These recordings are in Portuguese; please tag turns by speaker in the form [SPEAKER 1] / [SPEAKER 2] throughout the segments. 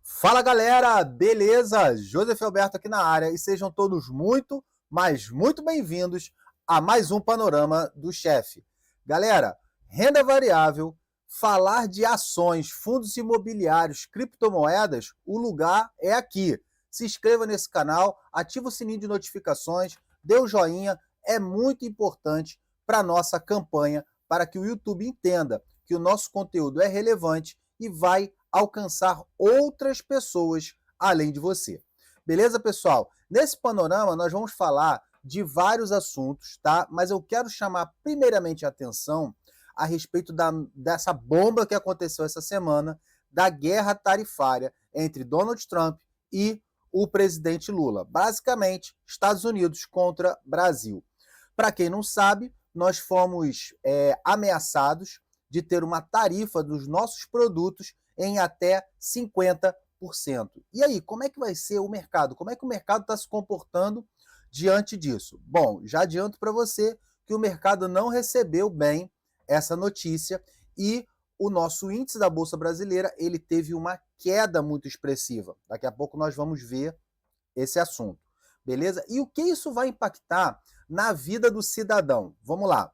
[SPEAKER 1] Fala galera, beleza? Joseph Alberto aqui na área e sejam todos muito, mas muito bem-vindos a mais um Panorama do Chefe. Galera, renda variável, falar de ações, fundos imobiliários, criptomoedas, o lugar é aqui. Se inscreva nesse canal, ativa o sininho de notificações, dê o joinha, é muito importante para a nossa campanha, para que o YouTube entenda que o nosso conteúdo é relevante e vai alcançar outras pessoas além de você. Beleza, pessoal? Nesse panorama, nós vamos falar de vários assuntos, tá? Mas eu quero chamar primeiramente a atenção a respeito dessa bomba que aconteceu essa semana, da guerra tarifária entre Donald Trump e o presidente Lula. Basicamente, Estados Unidos contra Brasil. Para quem não sabe, nós fomos ameaçados de ter uma tarifa dos nossos produtos em até 50%. E aí, como é que vai ser o mercado? Como é que o mercado está se comportando diante disso? Bom, já adianto para você que o mercado não recebeu bem essa notícia e o nosso índice da Bolsa Brasileira ele teve uma queda muito expressiva. Daqui a pouco nós vamos ver esse assunto, beleza? E o que isso vai impactar na vida do cidadão? Vamos lá.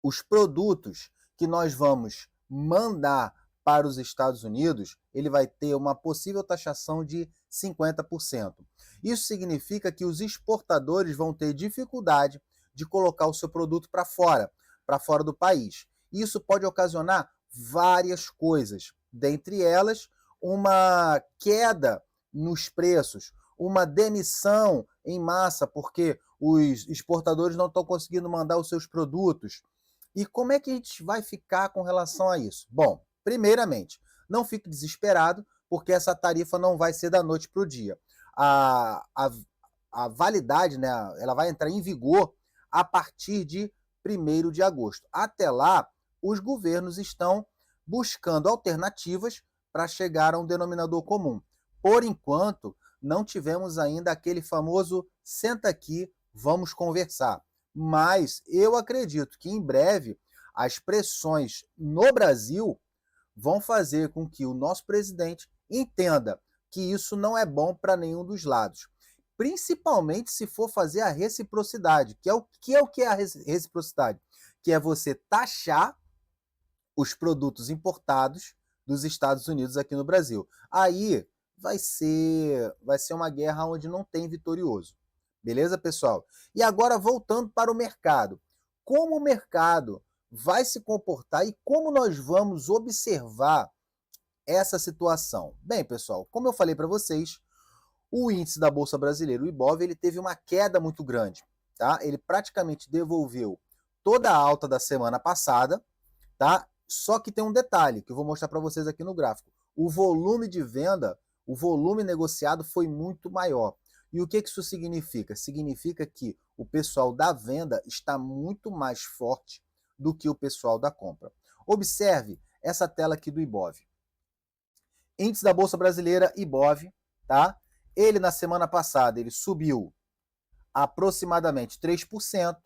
[SPEAKER 1] Os produtos que nós vamos mandar para os Estados Unidos, ele vai ter uma possível taxação de 50%. Isso significa que os exportadores vão ter dificuldade de colocar o seu produto para fora do país. Isso pode ocasionar várias coisas, dentre elas uma queda nos preços, uma demissão em massa, porque os exportadores não estão conseguindo mandar os seus produtos. E como é que a gente vai ficar com relação a isso? Bom, primeiramente, não fique desesperado, porque essa tarifa não vai ser da noite para o dia. A validade, né, ela vai entrar em vigor a partir de 1º de agosto. Até lá, os governos estão buscando alternativas para chegar a um denominador comum. Por enquanto, não tivemos ainda aquele famoso senta aqui, vamos conversar. Mas eu acredito que em breve as pressões no Brasil vão fazer com que o nosso presidente entenda que isso não é bom para nenhum dos lados. Principalmente se for fazer a reciprocidade, que é o que é a reciprocidade? Que é você taxar os produtos importados dos Estados Unidos aqui no Brasil. Aí vai ser uma guerra onde não tem vitorioso. Beleza, pessoal? E agora, voltando para o mercado. Como o mercado vai se comportar e como nós vamos observar essa situação? Bem, pessoal, como eu falei para vocês, o índice da Bolsa Brasileira, o IBOV, ele teve uma queda muito grande. Tá? Ele praticamente devolveu toda a alta da semana passada, tá? Só que tem um detalhe que eu vou mostrar para vocês aqui no gráfico. O volume de venda, o volume negociado foi muito maior. E o que isso significa? Significa que o pessoal da venda está muito mais forte do que o pessoal da compra. Observe essa tela aqui do IBOV. Índice da Bolsa Brasileira, IBOV, tá? Ele na semana passada ele subiu aproximadamente 3%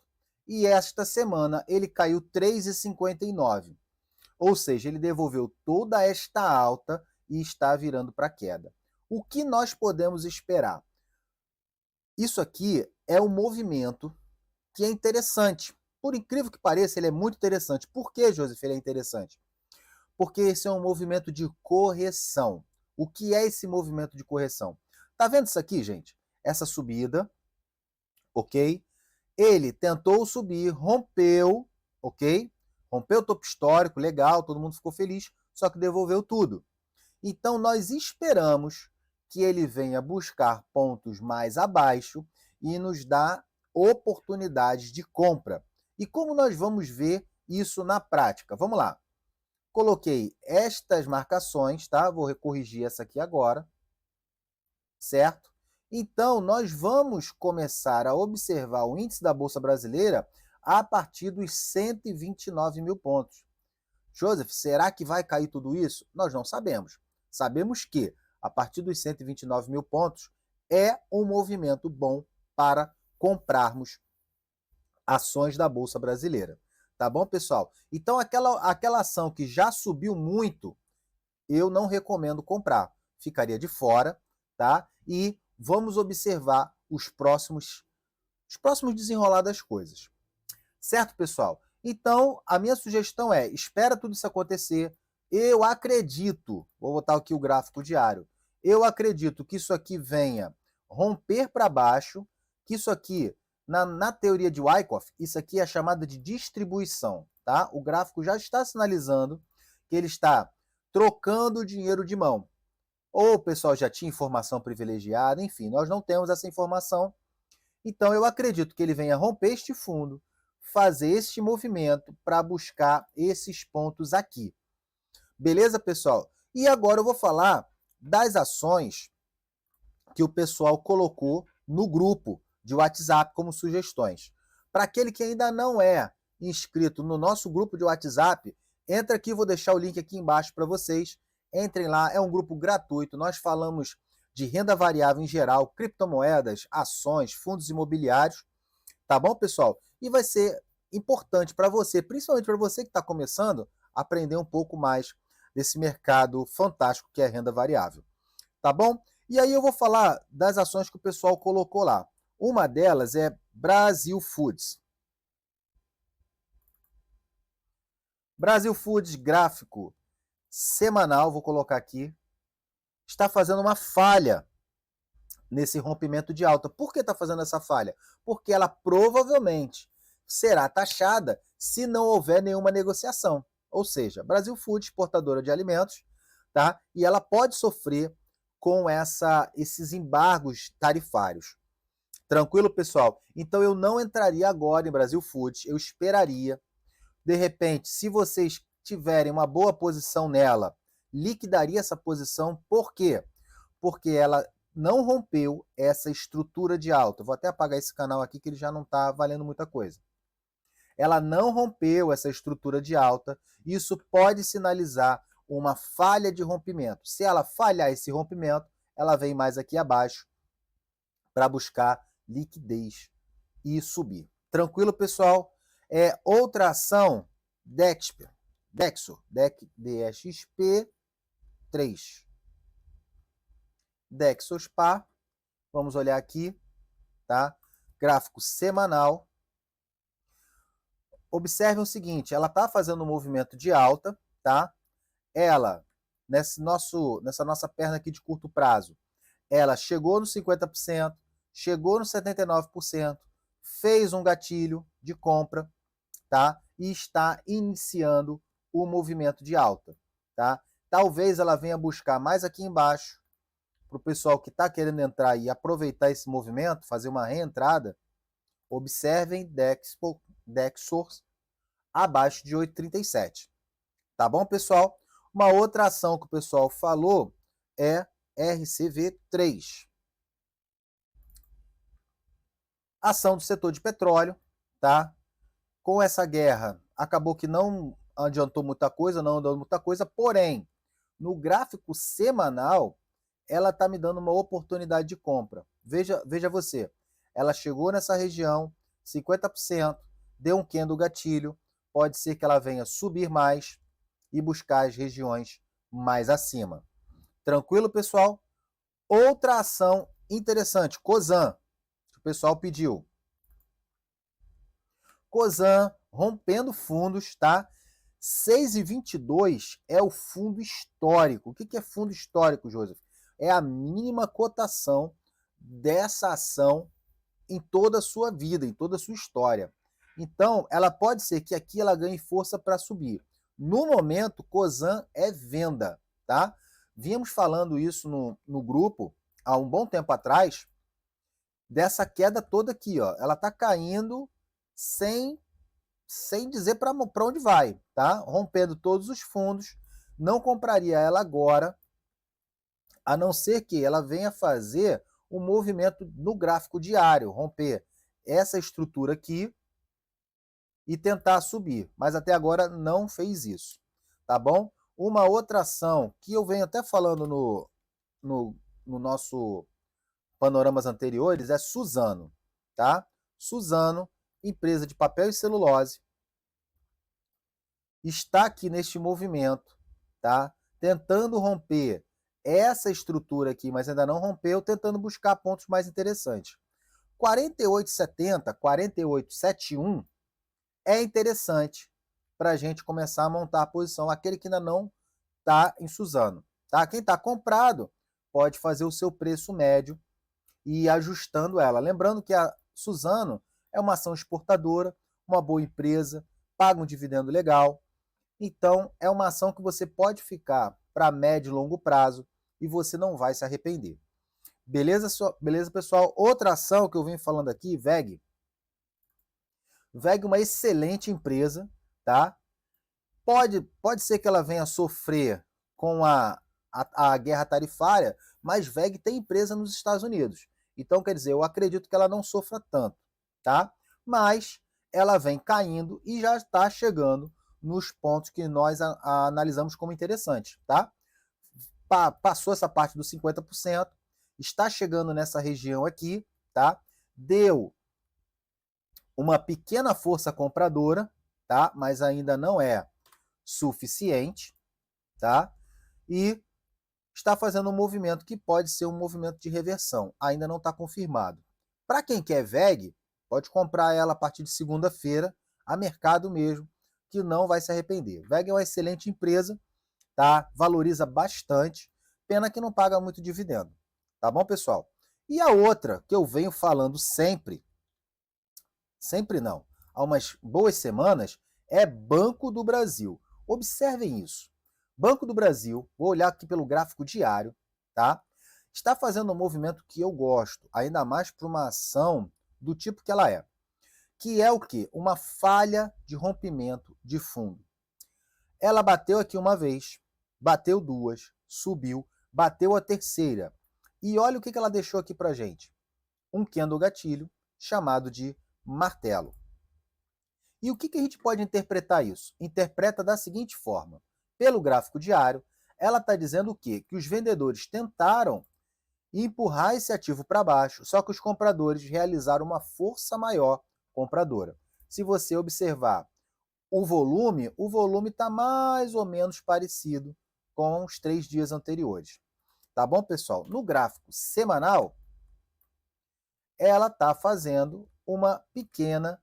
[SPEAKER 1] e esta semana ele caiu 3,59%. Ou seja, ele devolveu toda esta alta e está virando para queda. O que nós podemos esperar? Isso aqui é um movimento que é interessante. Por incrível que pareça, ele é muito interessante. Por que, Joseph, ele é interessante? Porque esse é um movimento de correção. O que é esse movimento de correção? Tá vendo isso aqui, gente? Essa subida, ok? Ele tentou subir, rompeu, ok? Rompeu o topo histórico, legal, todo mundo ficou feliz, só que devolveu tudo. Então, nós esperamos que ele venha buscar pontos mais abaixo e nos dar oportunidades de compra. E como nós vamos ver isso na prática? Vamos lá. Coloquei estas marcações, tá? Vou corrigir essa aqui agora, certo? Então, nós vamos começar a observar o índice da Bolsa Brasileira a partir dos 129 mil pontos. Joseph, será que vai cair tudo isso? Nós não sabemos. Sabemos que, a partir dos 129 mil pontos, é um movimento bom para comprarmos ações da Bolsa Brasileira. Tá bom, pessoal? Então, aquela ação que já subiu muito, eu não recomendo comprar. ficaria de fora, tá? E vamos observar os próximos desenrolar das coisas. Certo, pessoal? Então, a minha sugestão é, espera tudo isso acontecer. Eu acredito, vou botar aqui o gráfico diário, eu acredito que isso aqui venha romper para baixo, que isso aqui, na teoria de Wyckoff, isso aqui é chamada de distribuição, tá? O gráfico já está sinalizando que ele está trocando o dinheiro de mão. Ou o pessoal já tinha informação privilegiada, enfim, nós não temos essa informação. Então, eu acredito que ele venha romper este fundo, fazer este movimento para buscar esses pontos aqui. Beleza, pessoal? E agora eu vou falar das ações que o pessoal colocou no grupo de WhatsApp como sugestões. Para aquele que ainda não é inscrito no nosso grupo de WhatsApp, entra aqui, vou deixar o link aqui embaixo para vocês. Entrem lá, é um grupo gratuito. Nós falamos de renda variável em geral, criptomoedas, ações, fundos imobiliários. Tá bom, pessoal? E vai ser importante para você, principalmente para você que está começando, aprender um pouco mais desse mercado fantástico que é a renda variável. Tá bom? E aí eu vou falar das ações que o pessoal colocou lá. Uma delas é Brasil Foods. Brasil Foods, gráfico semanal, vou colocar aqui, está fazendo uma falha nesse rompimento de alta. Por que está fazendo essa falha? Porque ela provavelmente será taxada se não houver nenhuma negociação. Ou seja, Brasil Foods, exportadora de alimentos, tá? E ela pode sofrer com esses embargos tarifários. Tranquilo, pessoal? Então eu não entraria agora em Brasil Foods, eu esperaria. De repente, se vocês tiverem uma boa posição nela, liquidaria essa posição. Por quê? Porque ela não rompeu essa estrutura de alta. Vou até apagar esse canal aqui que ele já não está valendo muita coisa. Ela não rompeu essa estrutura de alta. Isso pode sinalizar uma falha de rompimento. Se ela falhar esse rompimento, ela vem mais aqui abaixo para buscar liquidez e subir. Tranquilo, pessoal? Outra ação, DXP, DXP 3. DexoSpar, vamos olhar aqui, tá? Gráfico semanal. Observe o seguinte, ela está fazendo um movimento de alta, tá? Ela, nessa nossa perna aqui de curto prazo, ela chegou no 50%, chegou no 79%, fez um gatilho de compra, tá? E está iniciando o movimento de alta, tá? Talvez ela venha buscar mais aqui embaixo, para o pessoal que está querendo entrar e aproveitar esse movimento, fazer uma reentrada, observem Dexors abaixo de 8,37. Tá bom, pessoal? Uma outra ação que o pessoal falou é RCV3. Ação do setor de petróleo, tá? Com essa guerra, acabou que não adiantou muita coisa, não andou muita coisa, porém, no gráfico semanal, ela está me dando uma oportunidade de compra. Veja você, ela chegou nessa região, 50%, deu um candle gatilho, pode ser que ela venha subir mais e buscar as regiões mais acima. Tranquilo, pessoal? Outra ação interessante, Cosan, que o pessoal pediu. Cosan rompendo fundos, tá? 6,22 é o fundo histórico. O que é fundo histórico, Joseph? É a mínima cotação dessa ação em toda a sua vida, em toda a sua história. Então, ela pode ser que aqui ela ganhe força para subir. No momento, Cosan é venda, tá? Vínhamos falando isso no grupo há um bom tempo atrás, dessa queda toda aqui, ó. Ela está caindo sem dizer para onde vai, tá? Rompendo todos os fundos. Não compraria ela agora, a não ser que ela venha fazer um movimento no gráfico diário, romper essa estrutura aqui e tentar subir. Mas até agora não fez isso, tá bom? Uma outra ação que eu venho até falando no nosso panoramas anteriores é Suzano, tá? Suzano, empresa de papel e celulose, está aqui neste movimento, tá? Tentando romper essa estrutura aqui, mas ainda não rompeu, tentando buscar pontos mais interessantes. 48,70, 48,71 é interessante para a gente começar a montar a posição, aquele que ainda não está em Suzano. Tá? Quem está comprado pode fazer o seu preço médio e ir ajustando ela. Lembrando que a Suzano é uma ação exportadora, uma boa empresa, paga um dividendo legal. Então, é uma ação que você pode ficar para médio e longo prazo e você não vai se arrepender. Beleza, beleza, pessoal? Outra ação que eu venho falando aqui, VEG. VEG é uma excelente empresa, tá? Pode ser que ela venha sofrer com a guerra tarifária, mas VEG tem empresa nos Estados Unidos. Então, quer dizer, eu acredito que ela não sofra tanto, tá? Mas ela vem caindo e já está chegando nos pontos que nós analisamos como interessantes, tá? Passou essa parte dos 50%, está chegando nessa região aqui, tá? Deu uma pequena força compradora, tá? Mas ainda não é suficiente, tá? E está fazendo um movimento que pode ser um movimento de reversão, ainda não está confirmado. Para quem quer VEG, pode comprar ela a partir de segunda-feira, a mercado mesmo, que não vai se arrepender. VEG é uma excelente empresa, tá? Valoriza bastante, pena que não paga muito dividendo, tá bom, pessoal? E a outra que eu venho falando sempre não, há umas boas semanas, é Banco do Brasil. Observem isso. Banco do Brasil, vou olhar aqui pelo gráfico diário, tá? Está fazendo um movimento que eu gosto, ainda mais para uma ação do tipo que ela é. Que é o quê? Uma falha de rompimento de fundo. Ela bateu aqui uma vez, bateu duas, subiu, bateu a terceira. E olha o que ela deixou aqui para gente. Um candle gatilho chamado de martelo. E o que a gente pode interpretar isso? Interpreta da seguinte forma. Pelo gráfico diário, ela está dizendo o quê? Que os vendedores tentaram empurrar esse ativo para baixo, só que os compradores realizaram uma força maior compradora. Se você observar o volume está mais ou menos parecido com os 3 dias anteriores. Tá bom, pessoal? No gráfico semanal, ela está fazendo uma pequena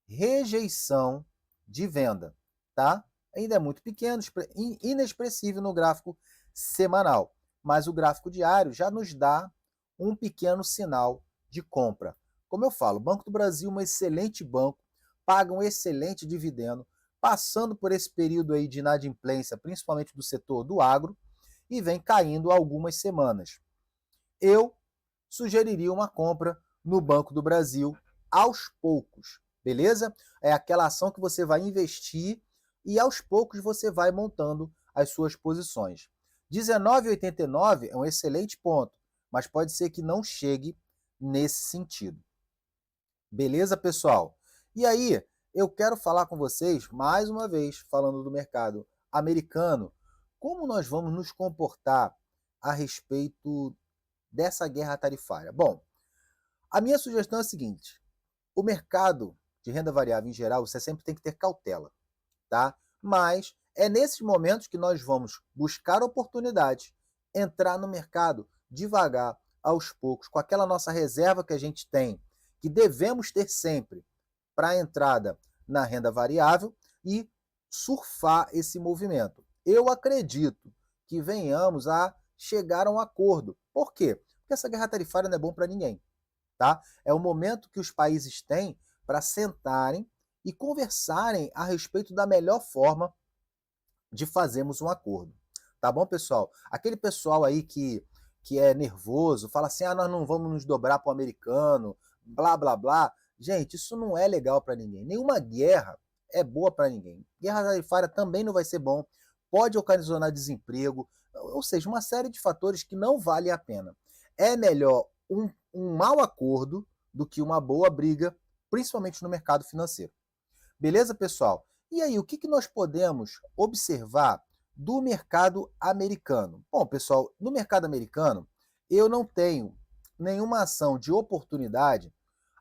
[SPEAKER 1] rejeição de venda, tá? Ainda é muito pequeno, inexpressivo no gráfico semanal, mas o gráfico diário já nos dá um pequeno sinal de compra. Como eu falo, o Banco do Brasil é um excelente banco, paga um excelente dividendo, passando por esse período aí de inadimplência, principalmente do setor do agro, e vem caindo há algumas semanas. Eu sugeriria uma compra no Banco do Brasil aos poucos, beleza? É aquela ação que você vai investir e aos poucos você vai montando as suas posições. 19,89 é um excelente ponto, mas pode ser que não chegue nesse sentido. Beleza, pessoal? E aí, eu quero falar com vocês, mais uma vez, falando do mercado americano, como nós vamos nos comportar a respeito dessa guerra tarifária. Bom, a minha sugestão é a seguinte: o mercado de renda variável em geral, você sempre tem que ter cautela, tá? Mas é nesses momentos que nós vamos buscar oportunidades, entrar no mercado devagar, aos poucos, com aquela nossa reserva que a gente tem, que devemos ter sempre para a entrada na renda variável e surfar esse movimento. Eu acredito que venhamos a chegar a um acordo. Por quê? Porque essa guerra tarifária não é bom para ninguém. Tá? É o momento que os países têm para sentarem e conversarem a respeito da melhor forma de fazermos um acordo. Tá bom, pessoal? Aquele pessoal aí que é nervoso, fala assim, nós não vamos nos dobrar para o americano, blá, blá, blá. Gente, isso não é legal para ninguém. Nenhuma guerra é boa para ninguém. Guerra tarifária também não vai ser bom, pode ocasionar desemprego, ou seja, uma série de fatores que não vale a pena. É melhor um mau acordo do que uma boa briga, principalmente no mercado financeiro. Beleza, pessoal? E aí, o que nós podemos observar do mercado americano? Bom, pessoal, no mercado americano, eu não tenho nenhuma ação de oportunidade,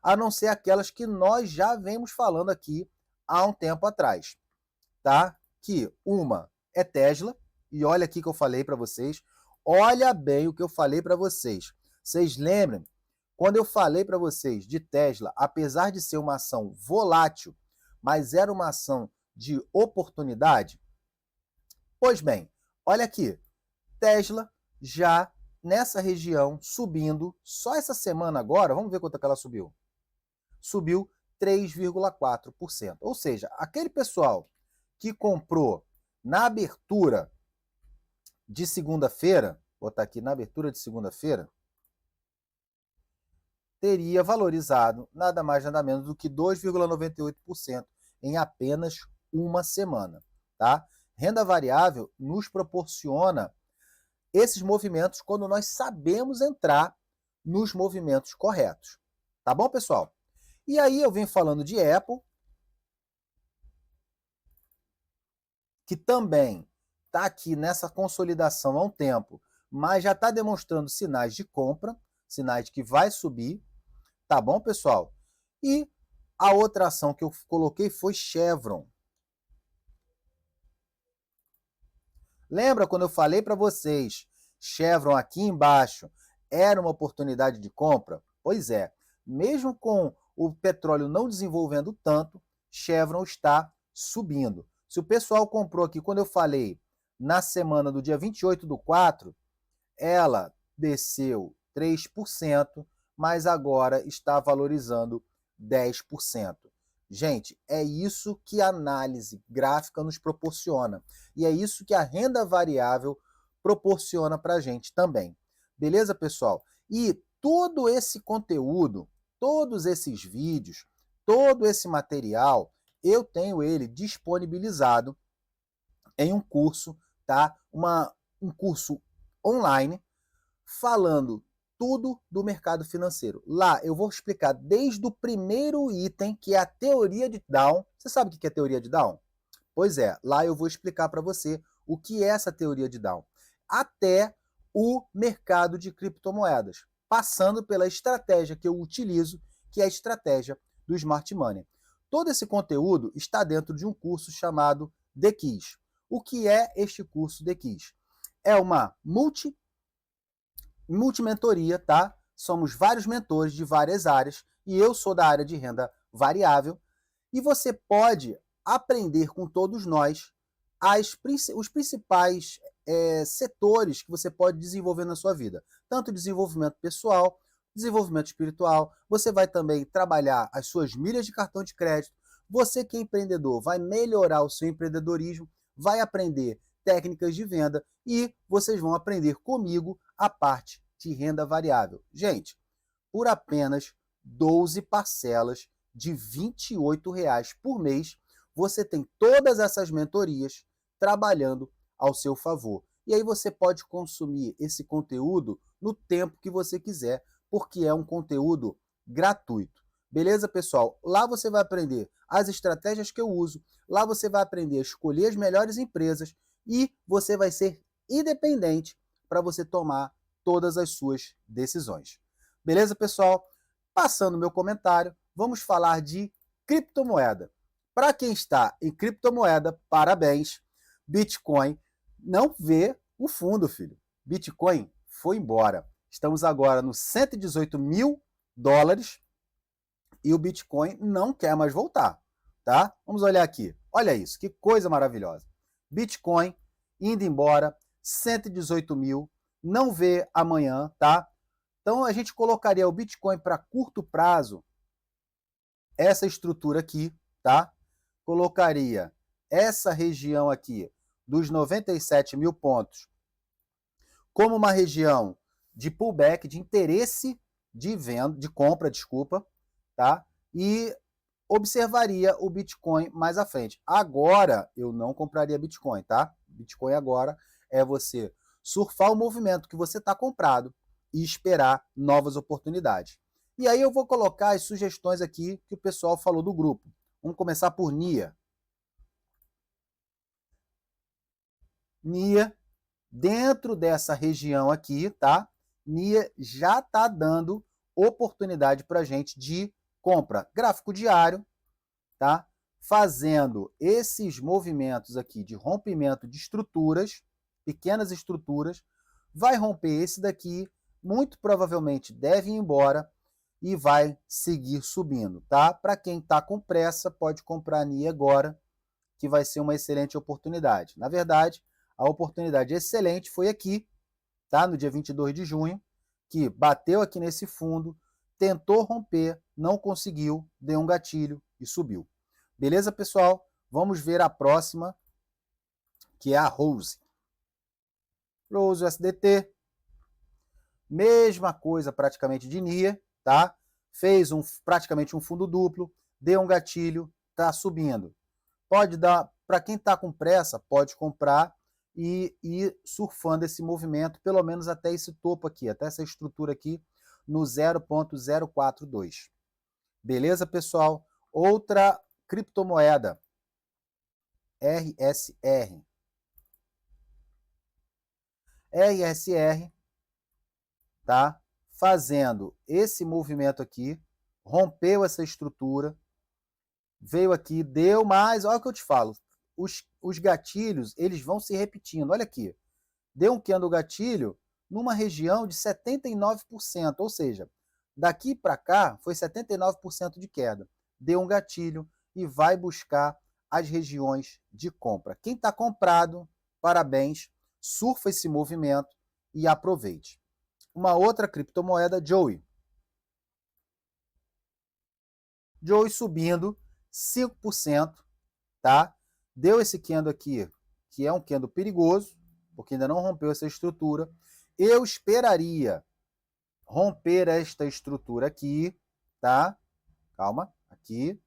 [SPEAKER 1] a não ser aquelas que nós já vemos falando aqui há um tempo atrás, tá? Que uma é Tesla, e olha aqui que eu falei para vocês, olha bem o que eu falei para vocês. Vocês lembram? Quando eu falei para vocês de Tesla, apesar de ser uma ação volátil, mas era uma ação de oportunidade? Pois bem, olha aqui, Tesla já nessa região subindo, só essa semana agora, vamos ver quanto é que ela subiu. Subiu 3,4%. Ou seja, aquele pessoal que comprou na abertura de segunda-feira, vou botar aqui na abertura de segunda-feira, teria valorizado nada mais nada menos do que 2,98% em apenas uma semana, tá? Renda variável nos proporciona esses movimentos quando nós sabemos entrar nos movimentos corretos. Tá bom, pessoal? E aí eu venho falando de Apple, que também está aqui nessa consolidação há um tempo, mas já está demonstrando sinais de compra, sinais de que vai subir. Tá bom, pessoal? E a outra ação que eu coloquei foi Chevron. Lembra quando eu falei para vocês, Chevron aqui embaixo era uma oportunidade de compra? Pois é, mesmo com o petróleo não desenvolvendo tanto, Chevron está subindo. Se o pessoal comprou aqui, quando eu falei, na semana do dia 28/4, ela desceu 3%, mas agora está valorizando 10%. Gente, é isso que a análise gráfica nos proporciona. E é isso que a renda variável proporciona para a gente também. Beleza, pessoal? E todo esse conteúdo, todos esses vídeos, todo esse material, eu tenho ele disponibilizado em um curso, tá? Um curso online falando tudo do mercado financeiro. Lá eu vou explicar desde o primeiro item, que é a teoria de Down. Você sabe o que é a teoria de Down? Pois é, lá eu vou explicar para você o que é essa teoria de Down, até o mercado de criptomoedas, passando pela estratégia que eu utilizo, que é a estratégia do Smart Money. Todo esse conteúdo está dentro de um curso chamado The Keys. O que é este curso The Keys? É uma multimentoria, tá? Somos vários mentores de várias áreas e eu sou da área de renda variável e você pode aprender com todos nós os principais setores que você pode desenvolver na sua vida. Tanto desenvolvimento pessoal, desenvolvimento espiritual, você vai também trabalhar as suas milhas de cartão de crédito, você que é empreendedor vai melhorar o seu empreendedorismo, vai aprender técnicas de venda e vocês vão aprender comigo a parte de renda variável. Gente, por apenas 12 parcelas de R$ 28 por mês, você tem todas essas mentorias trabalhando ao seu favor. E aí você pode consumir esse conteúdo no tempo que você quiser, porque é um conteúdo gratuito. Beleza, pessoal? Lá você vai aprender as estratégias que eu uso, lá você vai aprender a escolher as melhores empresas e você vai ser independente para você tomar todas as suas decisões. Beleza, pessoal? Passando meu comentário, vamos falar de criptomoeda. Para quem está em criptomoeda, parabéns. Bitcoin não vê o fundo, filho. Bitcoin foi embora. Estamos agora nos 118 mil dólares e o Bitcoin não quer mais voltar, tá? Vamos olhar aqui. Olha isso, que coisa maravilhosa. Bitcoin indo embora, 118 mil, não vê amanhã, tá? Então a gente colocaria o Bitcoin para curto prazo, essa estrutura aqui, tá? Colocaria essa região aqui dos 97 mil pontos como uma região de pullback, de interesse de venda, de compra, desculpa, tá? E observaria o Bitcoin mais à frente. Agora eu não compraria Bitcoin, tá? Bitcoin agora é você surfar o movimento que você está comprado e esperar novas oportunidades. E aí eu vou colocar as sugestões aqui que o pessoal falou do grupo. Vamos começar por NIA. NIA, dentro dessa região aqui, tá? NIA já está dando oportunidade para a gente de compra. Gráfico diário, tá? Fazendo esses movimentos aqui de rompimento de estruturas, pequenas estruturas, vai romper esse daqui, muito provavelmente deve ir embora e vai seguir subindo, tá? Para quem está com pressa, pode comprar a NI agora, que vai ser uma excelente oportunidade. Na verdade, a oportunidade excelente foi aqui, tá? No dia 22 de junho, que bateu aqui nesse fundo, tentou romper, não conseguiu, deu um gatilho e subiu. Beleza, pessoal? Vamos ver a próxima, que é a Rose. Rose USDT, mesma coisa praticamente de NIA, tá? Fez praticamente um fundo duplo, deu um gatilho, tá subindo. Pode dar, para quem está com pressa, pode comprar e ir surfando esse movimento, pelo menos até esse topo aqui, até essa estrutura aqui no 0.042. Beleza, pessoal? Outra criptomoeda, RSR. RSR, tá? Fazendo esse movimento aqui, rompeu essa estrutura, veio aqui, deu mais, olha o que eu te falo, os gatilhos, eles vão se repetindo, olha aqui, deu um candle gatilho numa região de 79%, ou seja, daqui para cá foi 79% de queda, deu um gatilho e vai buscar as regiões de compra. Quem está comprado, parabéns, surfa esse movimento e aproveite. Uma outra criptomoeda, Joey. Joey subindo 5%, tá? Deu esse candle aqui, que é um candle perigoso, porque ainda não rompeu essa estrutura. Eu esperaria romper esta estrutura aqui, tá? Calma, aqui.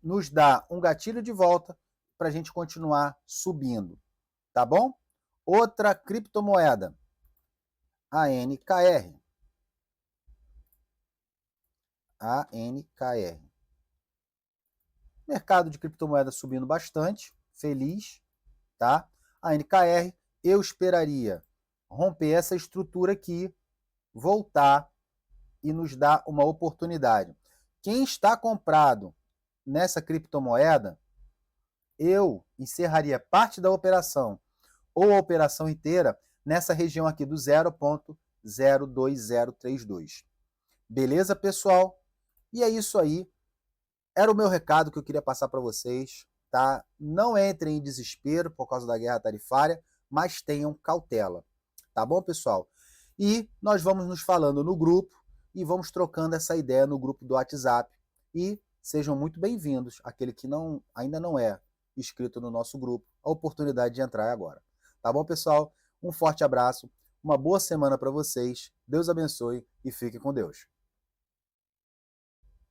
[SPEAKER 1] Nos dá um gatilho de volta para a gente continuar subindo, tá bom? Outra criptomoeda, ANKR. ANKR. Mercado de criptomoedas subindo bastante, feliz, tá? A NKR, eu esperaria romper essa estrutura aqui, voltar e nos dar uma oportunidade. Quem está comprado nessa criptomoeda, eu encerraria parte da operação ou a operação inteira nessa região aqui do 0.02032. Beleza, pessoal? E é isso aí. Era o meu recado que eu queria passar para vocês, tá? Não entrem em desespero por causa da guerra tarifária, mas tenham cautela, tá bom, pessoal? E nós vamos nos falando no grupo e vamos trocando essa ideia no grupo do WhatsApp. E sejam muito bem-vindos, aquele que ainda não é inscrito no nosso grupo, a oportunidade de entrar agora. Tá bom, pessoal? Um forte abraço, uma boa semana para vocês, Deus abençoe e fiquem com Deus.